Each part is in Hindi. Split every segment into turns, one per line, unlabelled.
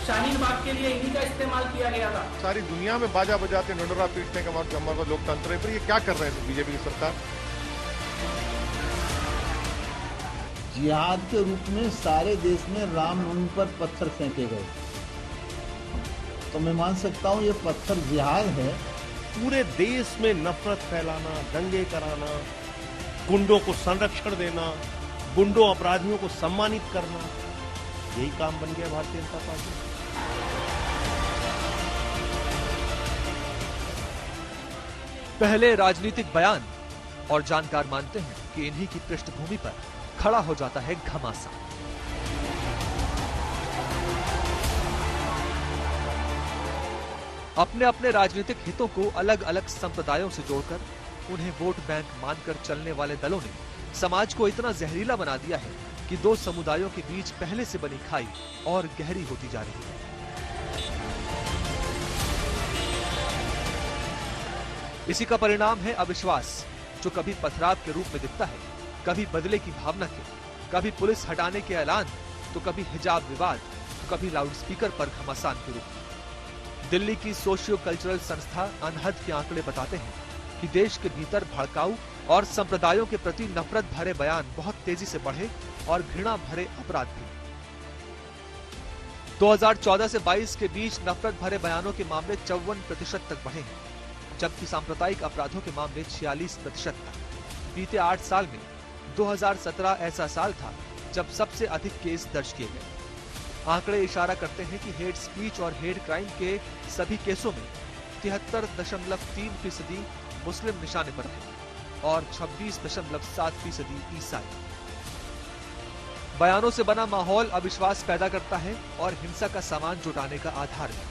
शाहीन बाग के लिए इन्हीं का इस्तेमाल किया गया था।
सारी दुनिया में बाजा बजाते ढिंढोरा पीटने का हमारा लोकतंत्र है, पर ये क्या कर रहे हैं बीजेपी की सरकार?
जिहाद के रूप में सारे देश में रामनवमी पर पत्थर फेंके गए, तो मैं मान सकता हूँ ये पत्थर जिहाद है।
पूरे देश में नफरत फैलाना, दंगे कराना, गुंडों को संरक्षण देना, गुंडों अपराधियों को सम्मानित करना, यही काम बन गया भारतीय जनता पार्टी।
पहले राजनीतिक बयान और जानकार मानते हैं कि इन्हीं की पृष्ठभूमि पर खड़ा हो जाता है घमासान। अपने अपने राजनीतिक हितों को अलग अलग संप्रदायों से जोड़कर उन्हें वोट बैंक मानकर चलने वाले दलों ने समाज को इतना जहरीला बना दिया है कि दो समुदायों के बीच पहले से बनी खाई और गहरी होती जा रही है। इसी का परिणाम है अविश्वास, जो कभी पथराव के रूप में दिखता है, कभी बदले की भावना के, कभी पुलिस हटाने के ऐलान, तो कभी हिजाब विवाद, तो कभी लाउडस्पीकर पर घमासान के रूप में। दिल्ली की सोशियो कल्चरल संस्था अनहद के आंकड़े बताते हैं कि देश के भीतर भड़काऊ और संप्रदायों के प्रति नफरत भरे बयान बहुत तेजी से बढ़े और घृणा भरे अपराध भी। 2014 से 22 के बीच नफरत भरे बयानों के मामले 54% तक बढ़े हैं, जबकि सांप्रदायिक अपराधों के मामले 46% तक। बीते 8 साल में 2017 ऐसा साल था जब सबसे अधिक केस दर्ज किए गए। आंकड़े इशारा करते हैं कि हेट स्पीच और हेट क्राइम के सभी केसों में 73.3% मुस्लिम निशाने पर रहे और 26.7% ईसाई। बयानों से बना माहौल अविश्वास पैदा करता है और हिंसा का सामान जुटाने का आधार है।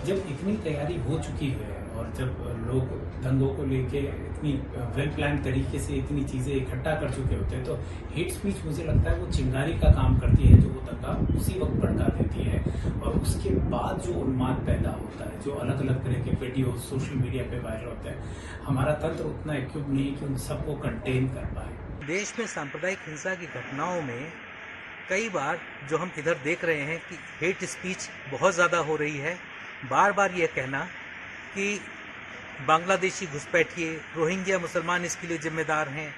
जब इतनी तैयारी हो चुकी है और जब लोग दंगों को लेके इतनी वेल प्लान तरीके से इतनी चीजें इकट्ठा कर चुके होते हैं, तो हेट स्पीच मुझे लगता है वो चिंगारी का काम करती है, जो वो दंगा उसी वक्त भड़का देती है और उसके बाद जो उन्माद पैदा होता है, जो अलग अलग तरह के वीडियो सोशल मीडिया पे वायरल होते हैं, हमारा तंत्र उतना इक्विप नहीं है कि उन सबको कंटेन कर पाए।
देश में सांप्रदायिक हिंसा की घटनाओं में कई बार जो हम इधर देख रहे हैं कि हेट स्पीच बहुत ज्यादा हो रही है। बार बार यह कहना कि बांग्लादेशी घुसपैठिए, रोहिंग्या मुसलमान इसके लिए जिम्मेदार हैं,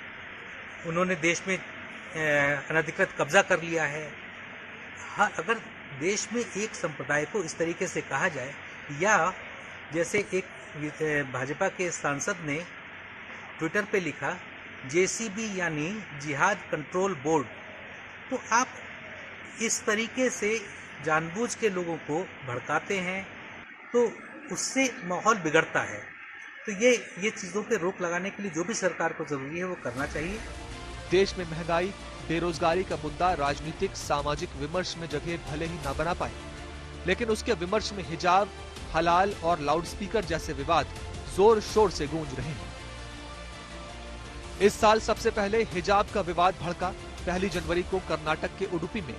उन्होंने देश में अनधिकृत कब्जा कर लिया है। हाँ, अगर देश में एक संप्रदाय को इस तरीके से कहा जाए, या जैसे एक भाजपा के सांसद ने ट्विटर पे लिखा JCB यानी जिहाद कंट्रोल बोर्ड, तो आप इस तरीके से जानबूझ के लोगों को भड़काते हैं तो उससे माहौल बिगड़ता है। तो ये चीजों पे रोक लगाने के लिए जो भी सरकार को जरूरी है वो करना चाहिए।
देश में महंगाई, बेरोजगारी का मुद्दा राजनीतिक सामाजिक विमर्श में जगह भले ही न बना पाए, लेकिन उसके विमर्श में हिजाब, हलाल और लाउडस्पीकर जैसे विवाद जोर शोर से गूंज रहे हैं। इस साल सबसे पहले हिजाब का विवाद भड़का। 1 जनवरी को कर्नाटक के उडुपी में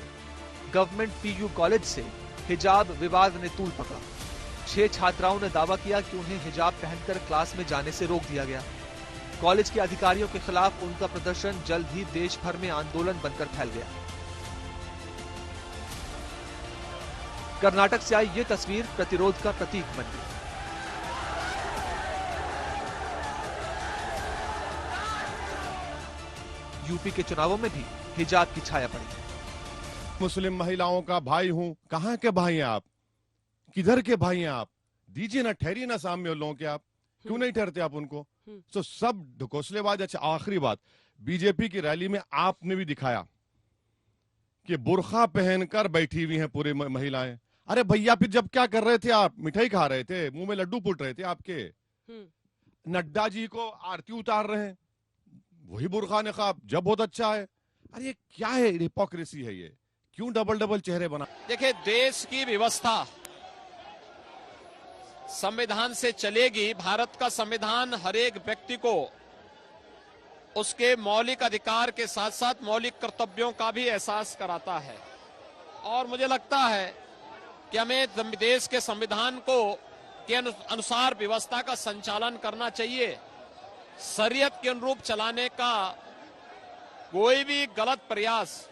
गवर्नमेंट PU कॉलेज से हिजाब विवाद ने तूल पकड़ा। 6 छात्राओं ने दावा किया कि उन्हें हिजाब पहनकर क्लास में जाने से रोक दिया गया। कॉलेज के अधिकारियों के खिलाफ उनका प्रदर्शन जल्द ही देश भर में आंदोलन बनकर फैल गया। कर्नाटक से आई ये तस्वीर प्रतिरोध का प्रतीक बन गई। यूपी के चुनावों में भी हिजाब की छाया पड़ी।
मुस्लिम महिलाओं का भाई हूं। कहां के भाई हैं आप? किधर के भाई हैं आप? दीजिए ना, ठहरिए ना सामने उन लोगों के। आप क्यों नहीं ठहरते आप उनको? तो सब ढकोसलेबाज। अच्छा, आखिरी बात, बीजेपी की रैली में आपने भी दिखाया कि बुर्खा पहनकर बैठी हुई हैं पूरी महिलाएं। अरे भैया, फिर जब क्या कर रहे थे आप? मिठाई खा रहे थे, मुंह में लड्डू फूट रहे थे आपके। नड्डा जी को आरती उतार रहे हैं, वही बुर्खा निकाब, जब बहुत अच्छा है। अरे ये क्या है? हिपोक्रेसी है ये। क्यों डबल डबल चेहरे बना?
देखिए, देश की व्यवस्था संविधान से चलेगी। भारत का संविधान हर एक व्यक्ति को उसके मौलिक अधिकार के साथ साथ मौलिक कर्तव्यों का भी एहसास कराता है। और मुझे लगता है कि हमें देश के संविधान को के अनुसार व्यवस्था का संचालन करना चाहिए। शरीयत के अनुरूप चलाने का कोई भी गलत प्रयास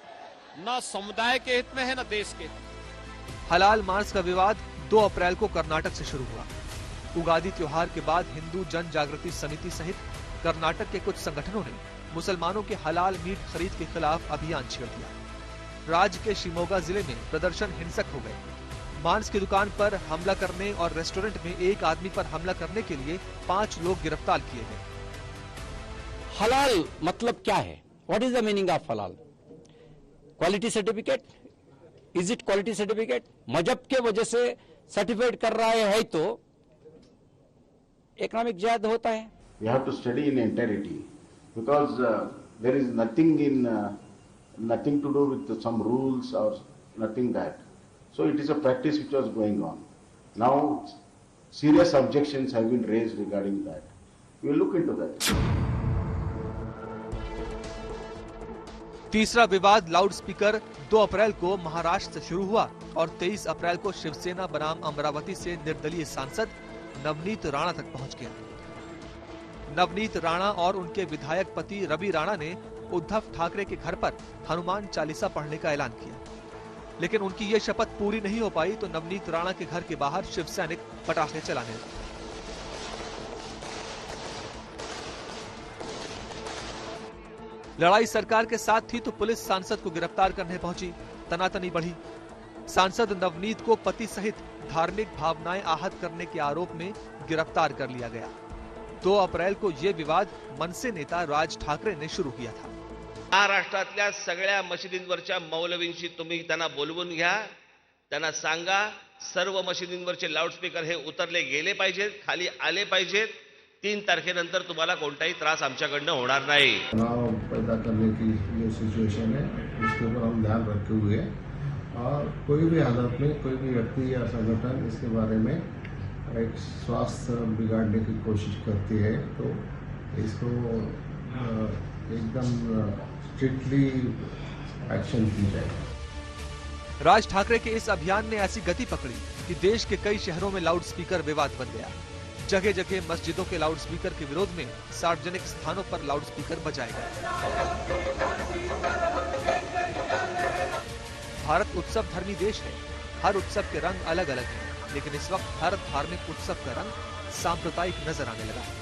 न समुदाय के हित में है न देश के हित में।
हलाल मांस का विवाद 2 अप्रैल को कर्नाटक से शुरू हुआ। उगादी त्योहार के बाद हिंदू जन जागृति समिति सहित कर्नाटक के कुछ संगठनों ने मुसलमानों के हलाल मीट खरीद के खिलाफ अभियान छेड़ दिया। राज्य के शिमोगा जिले में प्रदर्शन हिंसक हो गए। मांस की दुकान पर हमला करने और रेस्टोरेंट में एक आदमी पर हमला करने के लिए 5 लोग गिरफ्तार किए गए।
हलाल मतलब क्या है? What is the meaning of हलाल? Quality certificate? Is it quality certificate? मजहब के वजह से सर्टिफाइड कर रहा है तो इकोनॉमिक जिहाद होता है।
We have to study in entirety because there is nothing to do with some rules or nothing that. So it is a practice which was going on. Now serious objections have been raised regarding that. We will look into that.
तीसरा विवाद लाउड स्पीकर 2 अप्रैल को महाराष्ट्र से शुरू हुआ और 23 अप्रैल को शिवसेना बनाम अमरावती से निर्दलीय सांसद नवनीत राणा तक पहुंच गया। नवनीत राणा और उनके विधायक पति रवि राणा ने उद्धव ठाकरे के घर पर हनुमान चालीसा पढ़ने का ऐलान किया, लेकिन उनकी ये शपथ पूरी नहीं हो पाई तो नवनीत राणा के घर के बाहर शिव सैनिक पटाखे चलाने लगे। लड़ाई सरकार के साथ थी तो पुलिस सांसद को गिरफ्तार करने पहुंची। तनातनी बढ़ी। सांसद नवनीत को पति सहित धार्मिक भावनाएं आहत करने के आरोप में गिरफ्तार कर लिया गया। 2 अप्रैल को यह विवाद मनसे नेता राज ठाकरे ने शुरू किया था।
महाराष्ट्रातल्या सगळ्या मशिदींवरच्या मौलवींशी तुम्ही त्यांना बोलवून घ्या, त्यांना सांगा सर्व मशिदींवरचे लाऊडस्पीकर हे उतरले गेले पाहिजेत, खाली आले पाहिजेत। 3 तारखेनंतर तुम्हाला कोणताही त्रास आमच्याकडनं होणार नाही।
तनाव पैदा करने की जो सिचुएशन है उसके ऊपर हम ध्यान रखे हुए हैं और कोई भी हालत में कोई भी व्यक्ति या संगठन इसके बारे में एक स्वास्थ्य बिगाड़ने की कोशिश करती है तो इसको एकदम स्ट्रिक्टली एक्शन की जाए।
राज ठाकरे के इस अभियान ने ऐसी गति पकड़ी कि देश के कई शहरों में लाउड स्पीकर विवाद बन गया। जगह जगह मस्जिदों के लाउड स्पीकर के विरोध में सार्वजनिक स्थानों पर लाउड स्पीकर बजाए गए। भारत उत्सव धर्मी देश है। हर उत्सव के रंग अलग अलग हैं, लेकिन इस वक्त हर धार्मिक उत्सव का रंग सांप्रदायिक नजर आने लगा है।